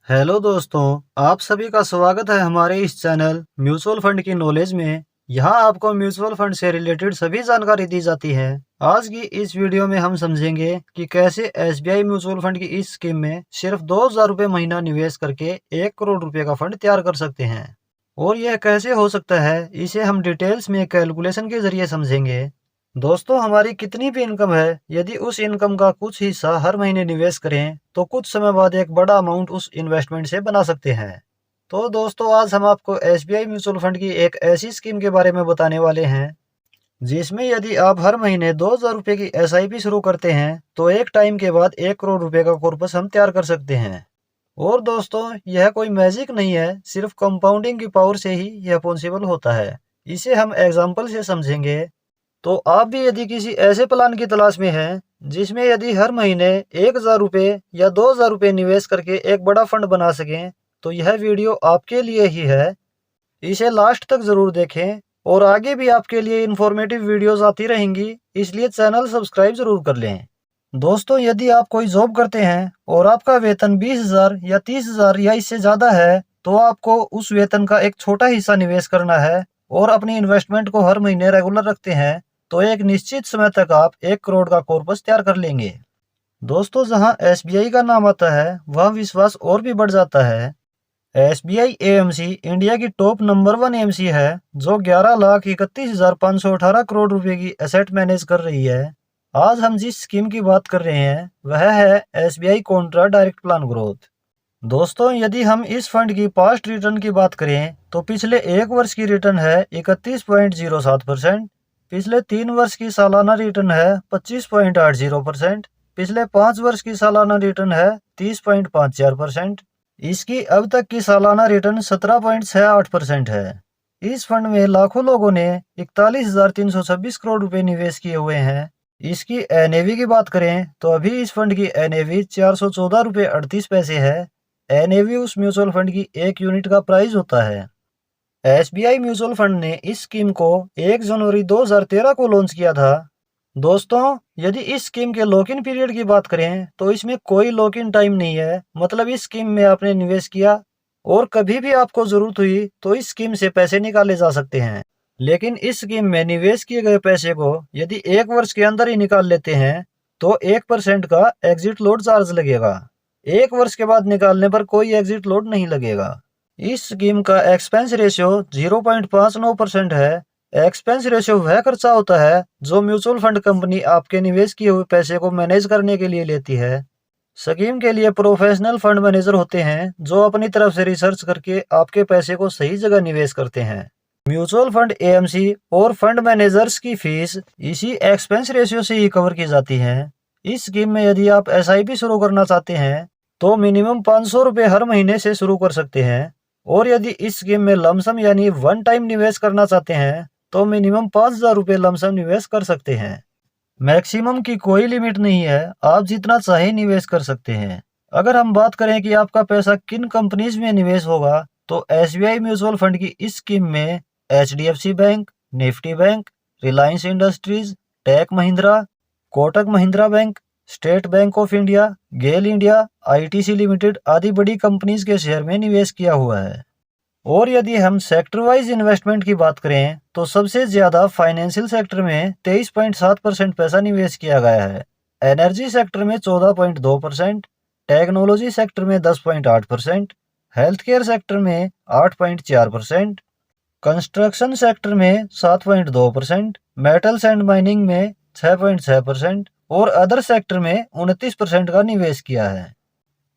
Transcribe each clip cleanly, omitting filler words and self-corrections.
Hello दोस्तों, आप सभी का स्वागत है हमारे इस चैनल म्यूचुअल फंड की नॉलेज में। यहाँ आपको म्यूचुअल फंड से रिलेटेड सभी जानकारी दी जाती है। आज की इस वीडियो में हम समझेंगे कि कैसे एसबीआई म्यूचुअल फंड की इस स्कीम में सिर्फ 2,000 रुपये महीना निवेश करके 1 करोड़ रुपए का फंड तैयार कर सकते हैं। और यह कैसे हो सकता है, इसे हम डिटेल्स में कैलकुलेशन के जरिए समझेंगे। दोस्तों, हमारी कितनी भी इनकम है, यदि उस इनकम का कुछ हिस्सा हर महीने निवेश करें तो कुछ समय बाद एक बड़ा अमाउंट उस इन्वेस्टमेंट से बना सकते हैं। तो दोस्तों, आज हम आपको एसबीआई म्यूचुअल फंड की एक ऐसी स्कीम के बारे में बताने वाले हैं जिसमें यदि आप हर महीने 2,000 रुपये की एसआईपी शुरू करते हैं तो एक टाइम के बाद 1 करोड़ रुपए का कॉर्पस हम तैयार कर सकते हैं। और दोस्तों, यह कोई मैजिक नहीं है, सिर्फ कंपाउंडिंग की पावर से ही यह पॉसिबल होता है। इसे हम एग्जाम्पल से समझेंगे। तो आप भी यदि किसी ऐसे प्लान की तलाश में हैं जिसमें यदि हर महीने 1,000 रुपये या 2,000 रुपये निवेश करके एक बड़ा फंड बना सकें तो यह वीडियो आपके लिए ही है। इसे लास्ट तक जरूर देखें और आगे भी आपके लिए इंफॉर्मेटिव वीडियोस आती रहेंगी, इसलिए चैनल सब्सक्राइब जरूर कर लें। दोस्तों, यदि आप कोई जॉब करते हैं और आपका वेतन 20,000 या 30,000 या इससे ज़्यादा है तो आपको उस वेतन का एक छोटा हिस्सा निवेश करना है और अपनी इन्वेस्टमेंट को हर महीने रेगुलर रखते हैं तो एक निश्चित समय तक आप 1 करोड़ का कॉर्पस तैयार कर लेंगे। दोस्तों, जहां एसबीआई का नाम आता है वह विश्वास और भी बढ़ जाता है। एसबीआई एएमसी इंडिया की टॉप नंबर 1 एएमसी है जो 11,31,518 करोड़ रुपए की एसेट मैनेज कर रही है। आज हम जिस स्कीम की बात कर रहे हैं वह है SBI Contra direct plan growth. दोस्तों, यदि हम इस फंड की पास्ट रिटर्न की बात करें तो पिछले एक वर्ष की रिटर्न है 31.07%, पिछले 3 वर्ष की सालाना रिटर्न है 25.80%, पिछले 5 वर्ष की सालाना रिटर्न है 30.54%। इसकी अब तक की सालाना रिटर्न 17.68% है। इस फंड में लाखों लोगों ने 41,326 करोड़ रुपए निवेश किए हुए हैं। इसकी एनएवी की बात करें तो अभी इस फंड की एनएवी 414 रुपये 38 पैसे है। एनएवी उस म्यूचुअल फंड की एक यूनिट का प्राइस होता है। एसबीआई म्यूचुअल फंड ने इस स्कीम को 1 जनवरी 2013 को लॉन्च किया था। दोस्तों, यदि इस स्कीम के लॉक इन पीरियड की बात करें तो इसमें कोई लॉक इन टाइम नहीं है। मतलब इस स्कीम में आपने निवेश किया और कभी भी आपको जरूरत हुई तो इस स्कीम से पैसे निकाले जा सकते हैं। लेकिन इस स्कीम में निवेश किए गए पैसे को यदि 1 वर्ष के अंदर ही निकाल लेते हैं तो 1% का एग्जिट लोड चार्ज लगेगा। 1 वर्ष के बाद निकालने पर कोई एग्जिट लोड नहीं लगेगा। इस स्कीम का एक्सपेंस रेशियो 0.59% है। एक्सपेंस रेशियो वह खर्चा होता है जो म्यूचुअल फंड कंपनी आपके निवेश किए हुए पैसे को मैनेज करने के लिए लेती है। स्कीम के लिए प्रोफेशनल फंड मैनेजर होते हैं जो अपनी तरफ से रिसर्च करके आपके पैसे को सही जगह निवेश करते हैं। म्यूचुअल फंड एएमसी और फंड मैनेजर्स की फीस इसी एक्सपेंस रेशियो से ही कवर की जाती है। इस स्कीम में यदि आप एसआईपी शुरू करना चाहते हैं तो मिनिमम 500 रुपये हर महीने से शुरू कर सकते हैं। और यदि इस स्कीम में लमसम यानी वन टाइम निवेश करना चाहते हैं तो मिनिमम 5,000 रुपये लमसम निवेश कर सकते हैं। मैक्सिमम की कोई लिमिट नहीं है, आप जितना चाहे निवेश कर सकते हैं। अगर हम बात करें कि आपका पैसा किन कंपनीज में निवेश होगा तो एसबीआई म्यूचुअल फंड की इस स्कीम में HDFC Bank, Nifty Bank, Reliance Industries, Tech Mahindra, Kotak Mahindra Bank, State Bank of India, GAIL India, ITC limited आदि बड़ी कंपनीज के शेयर में निवेश किया हुआ है। और यदि हम सेक्टर वाइज इन्वेस्टमेंट की बात करें तो सबसे ज्यादा फाइनेंशियल सेक्टर में 23.7% पैसा निवेश किया गया है, एनर्जी सेक्टर में 14.2%, टेक्नोलॉजी सेक्टर में 10.8%, हेल्थ केयर सेक्टर में 8.4%, कंस्ट्रक्शन सेक्टर में 7.2%, मेटल्स एंड माइनिंग में 6.6% और अदर सेक्टर में 29% का निवेश किया है।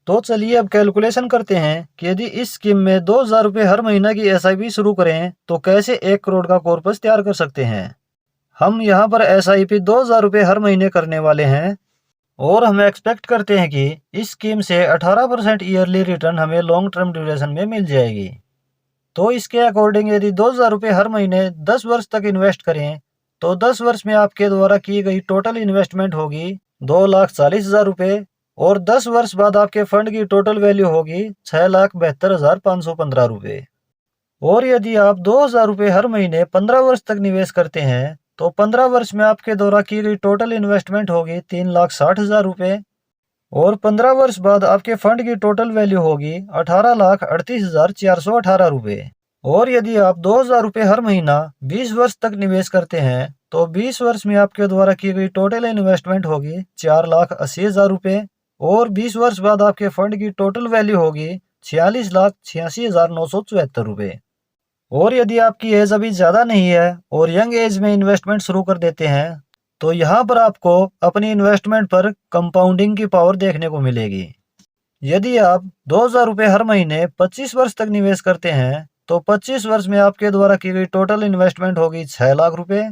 तो चलिए अब कैलकुलेशन करते हैं कि यदि इस स्कीम में 2,000 रुपये हर महीना की एसआईपी शुरू करें तो कैसे 1 करोड़ का कॉर्पस तैयार कर सकते हैं। हम यहाँ पर एसआईपी 2,000 रुपये हर महीने करने वाले हैं और हम एक्सपेक्ट करते हैं कि इस स्कीम से 18% ईयरली रिटर्न हमें लॉन्ग टर्म ड्यूरेशन में मिल जाएगी। तो इसके अकॉर्डिंग यदि 2,000 रुपये हर महीने 10 वर्ष तक इन्वेस्ट करें तो 10 वर्ष में आपके द्वारा की गई टोटल इन्वेस्टमेंट होगी 2,40,000 रुपये और 10 वर्ष बाद आपके फंड की टोटल वैल्यू होगी 6,72,515 रुपये। और यदि आप 2,000 रुपये हर महीने 15 वर्ष तक निवेश करते हैं तो 15 वर्ष में आपके द्वारा की गई टोटल इन्वेस्टमेंट होगी 3,60,000 रुपये। और 15 वर्ष बाद आपके फंड की टोटल वैल्यू होगी 18,38,418 रुपए। और यदि आप 2,000 रुपये हर महीना 20 वर्ष तक निवेश करते हैं तो 20 वर्ष में आपके द्वारा की गई टोटल इन्वेस्टमेंट होगी 4,80,000 रुपये। और 20 वर्ष बाद आपके फंड की टोटल वैल्यू होगी 46,86,974 रुपये। और यदि आपकी एज अभी ज़्यादा नहीं है और यंग एज में इन्वेस्टमेंट शुरू कर देते हैं तो यहाँ पर आपको अपनी इन्वेस्टमेंट पर कंपाउंडिंग की पावर देखने को मिलेगी। यदि आप 2,000 रुपये हर महीने 25 वर्ष तक निवेश करते हैं तो 25 वर्ष में आपके द्वारा की गई टोटल इन्वेस्टमेंट होगी 6 लाख रुपए।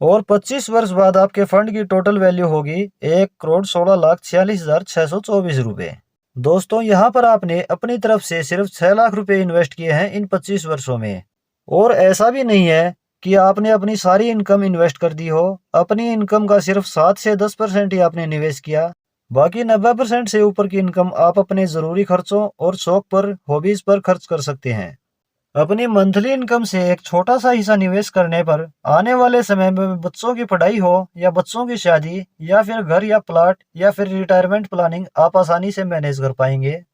और 25 वर्ष बाद आपके फंड की टोटल वैल्यू होगी 1,16,46,624 रुपए। दोस्तों, यहाँ पर आपने अपनी तरफ से सिर्फ 6 लाख रुपए इन्वेस्ट किए हैं इन 25 वर्षों में। और ऐसा भी नहीं है कि आपने अपनी सारी इनकम इन्वेस्ट कर दी हो। अपनी इनकम का सिर्फ 7 से 10% ही आपने निवेश किया। बाकी 90% से ऊपर की इनकम आप अपने ज़रूरी खर्चों और शौक पर, हॉबीज पर खर्च कर सकते हैं। अपनी मंथली इनकम से एक छोटा सा हिस्सा निवेश करने पर आने वाले समय में बच्चों की पढ़ाई हो या बच्चों की शादी या फिर घर या प्लाट या फिर रिटायरमेंट प्लानिंग आप आसानी से मैनेज कर पाएंगे।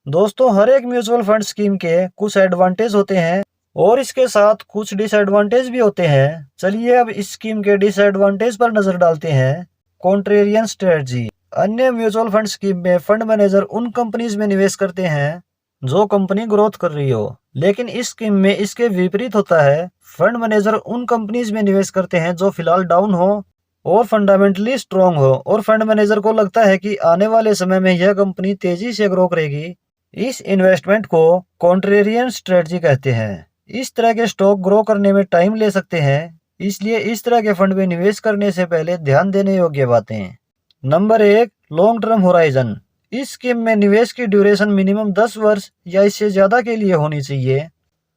दोस्तों, हर एक म्यूचुअल फंड स्कीम के कुछ एडवांटेज होते हैं और इसके साथ कुछ डिसएडवांटेज भी होते हैं। चलिए अब इस स्कीम के डिसएडवांटेज पर नजर डालते हैं। Contrarian strategy. अन्य म्यूचुअल फंड स्कीम में फंड मैनेजर उन कंपनीज में निवेश करते हैं जो कंपनी ग्रोथ कर रही हो, लेकिन इस स्कीम में इसके विपरीत होता है। फंड मैनेजर उन कंपनीज में निवेश करते हैं जो फिलहाल डाउन हो और फंडामेंटली स्ट्रांग हो और फंड मैनेजर को लगता है कि आने वाले समय में यह कंपनी तेजी से ग्रो करेगी। इस इन्वेस्टमेंट को कॉन्ट्रेरियन स्ट्रेटजी कहते हैं। इस तरह के स्टॉक ग्रो करने में टाइम ले सकते हैं, इसलिए इस तरह के फंड में निवेश करने से पहले ध्यान देने योग्य बातें। Number 1, long term horizon. इस स्कीम में निवेश की ड्यूरेशन मिनिमम 10 वर्ष या इससे ज्यादा के लिए होनी चाहिए।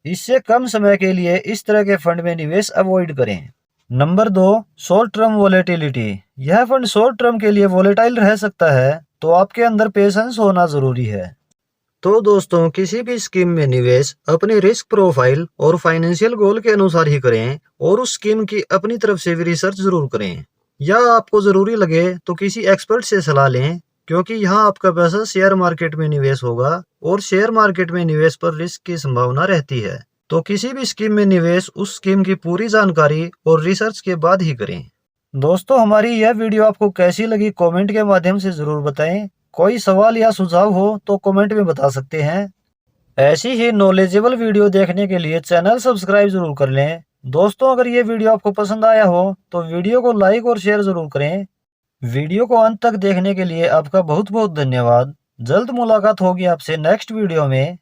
इससे कम समय के लिए इस तरह के फंड में निवेश अवॉइड करें। Number 2, short term volatility. यह फंड शॉर्ट टर्म के लिए वोलेटाइल रह सकता है, तो आपके अंदर पेशेंस होना जरूरी है। तो दोस्तों, किसी भी स्कीम में निवेश अपनी रिस्क प्रोफाइल और फाइनेंशियल गोल के अनुसार ही करें और उस स्कीम की अपनी तरफ से भी रिसर्च जरूर करें। या आपको जरूरी लगे तो किसी एक्सपर्ट से सलाह लें, क्योंकि यहाँ आपका पैसा शेयर मार्केट में निवेश होगा और शेयर मार्केट में निवेश पर रिस्क की संभावना रहती है। तो किसी भी स्कीम में निवेश उस स्कीम की पूरी जानकारी और रिसर्च के बाद ही करें। दोस्तों, हमारी यह वीडियो आपको कैसी लगी कमेंट के माध्यम से जरूर बताएं। कोई सवाल या सुझाव हो तो कमेंट में बता सकते हैं। ऐसी ही नॉलेजेबल वीडियो देखने के लिए चैनल सब्सक्राइब जरूर कर लें। दोस्तों, अगर ये वीडियो आपको पसंद आया हो तो वीडियो को लाइक और शेयर जरूर करें। वीडियो को अंत तक देखने के लिए आपका बहुत बहुत धन्यवाद। जल्द मुलाकात होगी आपसे नेक्स्ट वीडियो में।